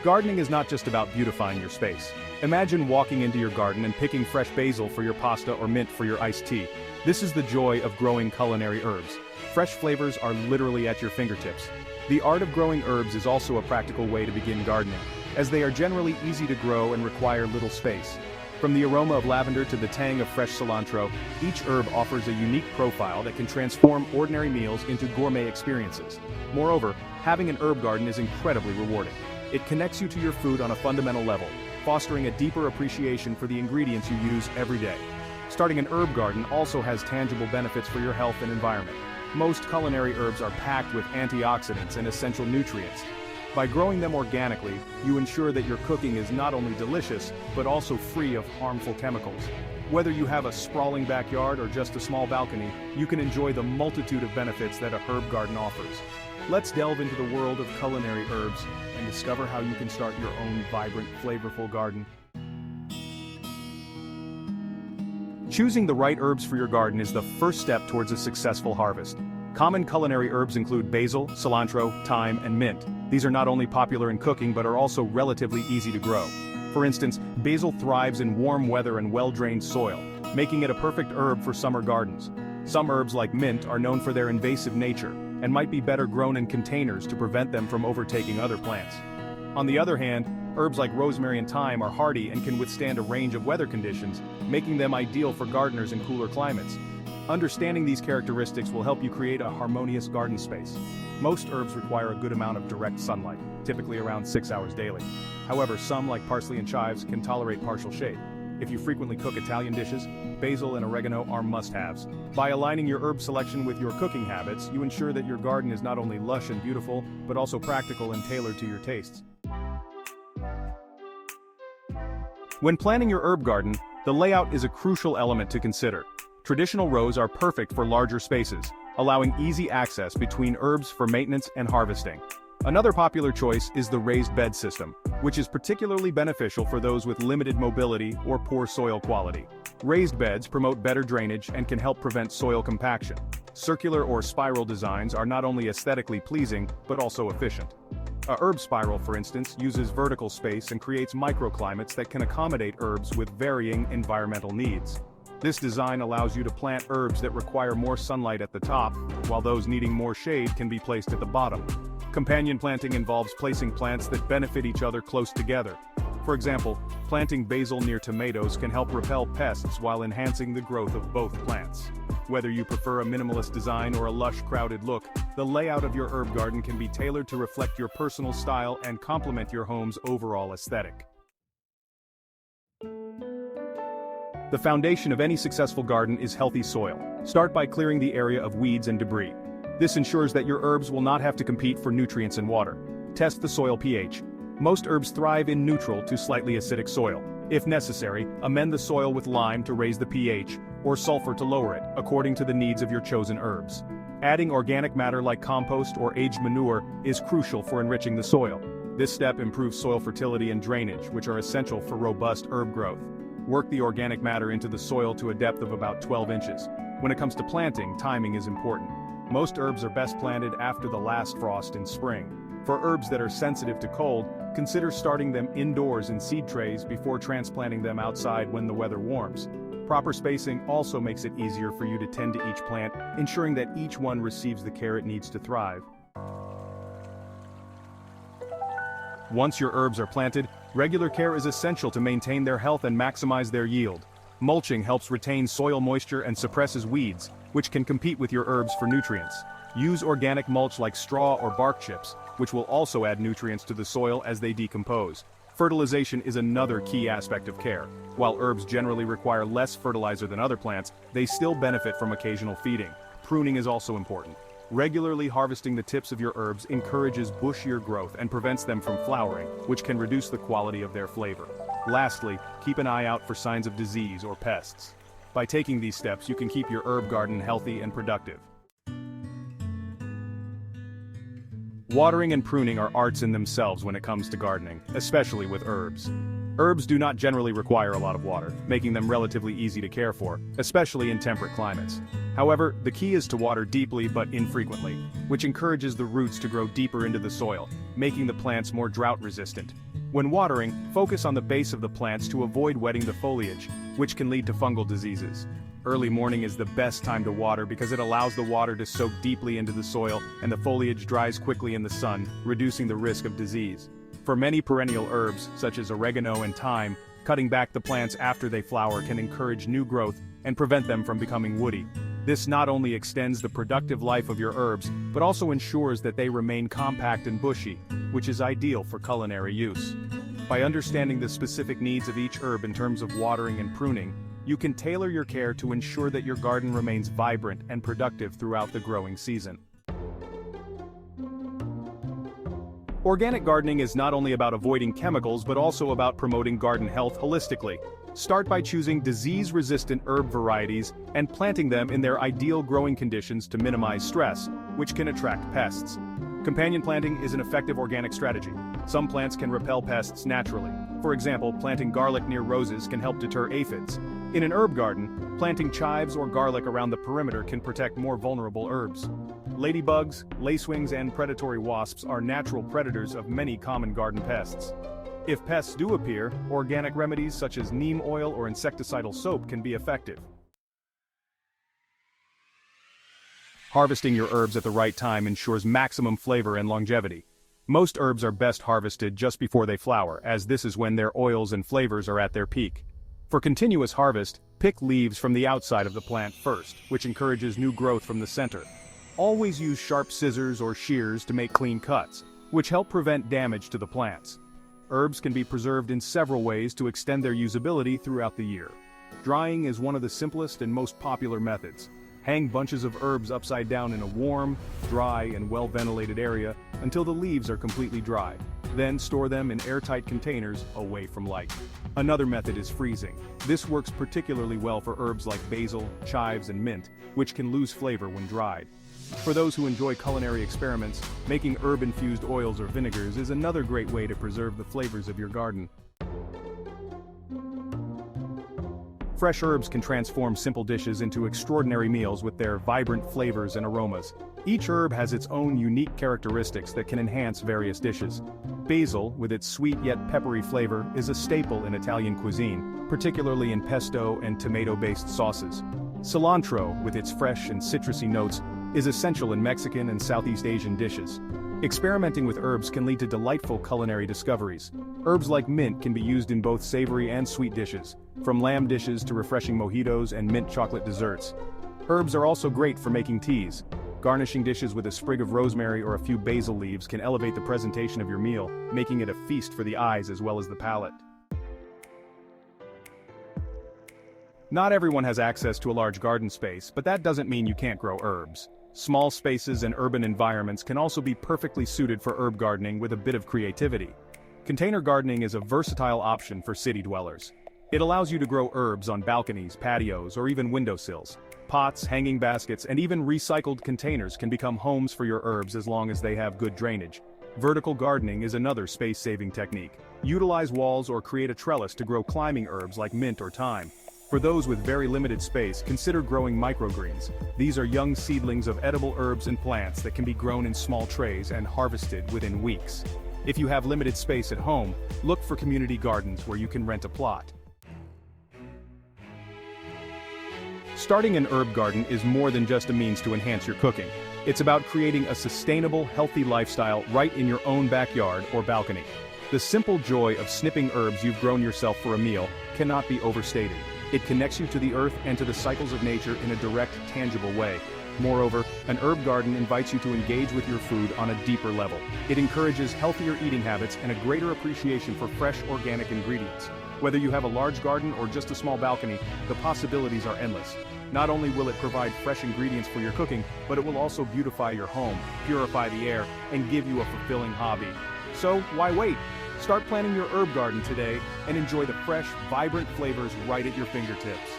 Gardening is not just about beautifying your space. Imagine walking into your garden and picking fresh basil for your pasta or mint for your iced tea. This is the joy of growing culinary herbs. Fresh flavors are literally at your fingertips. The art of growing herbs is also a practical way to begin gardening, as they are generally easy to grow and require little space. From the aroma of lavender to the tang of fresh cilantro, each herb offers a unique profile that can transform ordinary meals into gourmet experiences. Moreover, having an herb garden is incredibly rewarding. It connects you to your food on a fundamental level, fostering a deeper appreciation for the ingredients you use every day. Starting an herb garden also has tangible benefits for your health and environment. Most culinary herbs are packed with antioxidants and essential nutrients. By growing them organically, you ensure that your cooking is not only delicious, but also free of harmful chemicals. Whether you have a sprawling backyard or just a small balcony, you can enjoy the multitude of benefits that a herb garden offers. Let's delve into the world of culinary herbs and discover how you can start your own vibrant, flavorful garden. Choosing the right herbs for your garden is the first step towards a successful harvest. Common culinary herbs include basil, cilantro, thyme, and mint. These are not only popular in cooking but are also relatively easy to grow. For instance, basil thrives in warm weather and well-drained soil, making it a perfect herb for summer gardens. Some herbs like mint are known for their invasive nature and might be better grown in containers to prevent them from overtaking other plants. On the other hand, herbs like rosemary and thyme are hardy and can withstand a range of weather conditions, making them ideal for gardeners in cooler climates. Understanding these characteristics will help you create a harmonious garden space. Most herbs require a good amount of direct sunlight, typically around 6 hours daily. However, some like parsley and chives can tolerate partial shade. If you frequently cook Italian dishes, basil and oregano are must-haves. By aligning your herb selection with your cooking habits, you ensure that your garden is not only lush and beautiful, but also practical and tailored to your tastes. When planning your herb garden, the layout is a crucial element to consider. Traditional rows are perfect for larger spaces, allowing easy access between herbs for maintenance and harvesting. Another popular choice is the raised bed system, which is particularly beneficial for those with limited mobility or poor soil quality. Raised beds promote better drainage and can help prevent soil compaction. Circular or spiral designs are not only aesthetically pleasing, but also efficient. A herb spiral, for instance, uses vertical space and creates microclimates that can accommodate herbs with varying environmental needs. This design allows you to plant herbs that require more sunlight at the top, while those needing more shade can be placed at the bottom. Companion planting involves placing plants that benefit each other close together. For example, planting basil near tomatoes can help repel pests while enhancing the growth of both plants. Whether you prefer a minimalist design or a lush, crowded look, the layout of your herb garden can be tailored to reflect your personal style and complement your home's overall aesthetic. The foundation of any successful garden is healthy soil. Start by clearing the area of weeds and debris. This ensures that your herbs will not have to compete for nutrients and water. Test the soil pH. Most herbs thrive in neutral to slightly acidic soil. If necessary, amend the soil with lime to raise the pH, or sulfur to lower it, according to the needs of your chosen herbs. Adding organic matter like compost or aged manure is crucial for enriching the soil. This step improves soil fertility and drainage, which are essential for robust herb growth. Work the organic matter into the soil to a depth of about 12 inches. When it comes to planting, timing is important. Most herbs are best planted after the last frost in spring. For herbs that are sensitive to cold, consider starting them indoors in seed trays before transplanting them outside when the weather warms. Proper spacing also makes it easier for you to tend to each plant, ensuring that each one receives the care it needs to thrive. Once your herbs are planted, regular care is essential to maintain their health and maximize their yield. Mulching helps retain soil moisture and suppresses weeds, which can compete with your herbs for nutrients. Use organic mulch like straw or bark chips, which will also add nutrients to the soil as they decompose. Fertilization is another key aspect of care. While herbs generally require less fertilizer than other plants, they still benefit from occasional feeding. Pruning is also important. Regularly harvesting the tips of your herbs encourages bushier growth and prevents them from flowering, which can reduce the quality of their flavor. Lastly, keep an eye out for signs of disease or pests. By taking these steps, you can keep your herb garden healthy and productive. Watering and pruning are arts in themselves when it comes to gardening, especially with herbs. Herbs do not generally require a lot of water, making them relatively easy to care for, especially in temperate climates. However, the key is to water deeply but infrequently, which encourages the roots to grow deeper into the soil, making the plants more drought-resistant. When watering, focus on the base of the plants to avoid wetting the foliage, which can lead to fungal diseases. Early morning is the best time to water because it allows the water to soak deeply into the soil and the foliage dries quickly in the sun, reducing the risk of disease. For many perennial herbs, such as oregano and thyme, cutting back the plants after they flower can encourage new growth and prevent them from becoming woody. This not only extends the productive life of your herbs, but also ensures that they remain compact and bushy, which is ideal for culinary use. By understanding the specific needs of each herb in terms of watering and pruning, you can tailor your care to ensure that your garden remains vibrant and productive throughout the growing season. Organic gardening is not only about avoiding chemicals but also about promoting garden health holistically. Start by choosing disease-resistant herb varieties and planting them in their ideal growing conditions to minimize stress, which can attract pests. Companion planting is an effective organic strategy. Some plants can repel pests naturally. For example, planting garlic near roses can help deter aphids. In an herb garden, planting chives or garlic around the perimeter can protect more vulnerable herbs. Ladybugs, lacewings, and predatory wasps are natural predators of many common garden pests. If pests do appear, organic remedies such as neem oil or insecticidal soap can be effective. Harvesting your herbs at the right time ensures maximum flavor and longevity. Most herbs are best harvested just before they flower, as this is when their oils and flavors are at their peak. For continuous harvest, pick leaves from the outside of the plant first, which encourages new growth from the center. Always use sharp scissors or shears to make clean cuts, which help prevent damage to the plants. Herbs can be preserved in several ways to extend their usability throughout the year. Drying is one of the simplest and most popular methods. Hang bunches of herbs upside down in a warm, dry, and well-ventilated area until the leaves are completely dry. Then store them in airtight containers away from light. Another method is freezing. This works particularly well for herbs like basil, chives, and mint, which can lose flavor when dried. For those who enjoy culinary experiments, making herb-infused oils or vinegars is another great way to preserve the flavors of your garden. Fresh herbs can transform simple dishes into extraordinary meals with their vibrant flavors and aromas. Each herb has its own unique characteristics that can enhance various dishes. Basil, with its sweet yet peppery flavor, is a staple in Italian cuisine, particularly in pesto and tomato-based sauces. Cilantro, with its fresh and citrusy notes, is essential in Mexican and Southeast Asian dishes. Experimenting with herbs can lead to delightful culinary discoveries. Herbs like mint can be used in both savory and sweet dishes, from lamb dishes to refreshing mojitos and mint chocolate desserts. Herbs are also great for making teas. Garnishing dishes with a sprig of rosemary or a few basil leaves can elevate the presentation of your meal, making it a feast for the eyes as well as the palate. Not everyone has access to a large garden space, but that doesn't mean you can't grow herbs. Small spaces and urban environments can also be perfectly suited for herb gardening with a bit of creativity. Container gardening is a versatile option for city dwellers. It allows you to grow herbs on balconies, patios, or even windowsills. Pots, hanging baskets, and even recycled containers can become homes for your herbs as long as they have good drainage. Vertical gardening is another space-saving technique. Utilize walls or create a trellis to grow climbing herbs like mint or thyme. For those with very limited space, consider growing microgreens. These are young seedlings of edible herbs and plants that can be grown in small trays and harvested within weeks. If you have limited space at home, look for community gardens where you can rent a plot. Starting an herb garden is more than just a means to enhance your cooking. It's about creating a sustainable, healthy lifestyle right in your own backyard or balcony. The simple joy of snipping herbs you've grown yourself for a meal cannot be overstated. It connects you to the earth and to the cycles of nature in a direct, tangible way. Moreover, an herb garden invites you to engage with your food on a deeper level. It encourages healthier eating habits and a greater appreciation for fresh, organic ingredients. Whether you have a large garden or just a small balcony, the possibilities are endless. Not only will it provide fresh ingredients for your cooking, but it will also beautify your home, purify the air, and give you a fulfilling hobby. So, why wait? Start planning your herb garden today and enjoy the fresh, vibrant flavors right at your fingertips.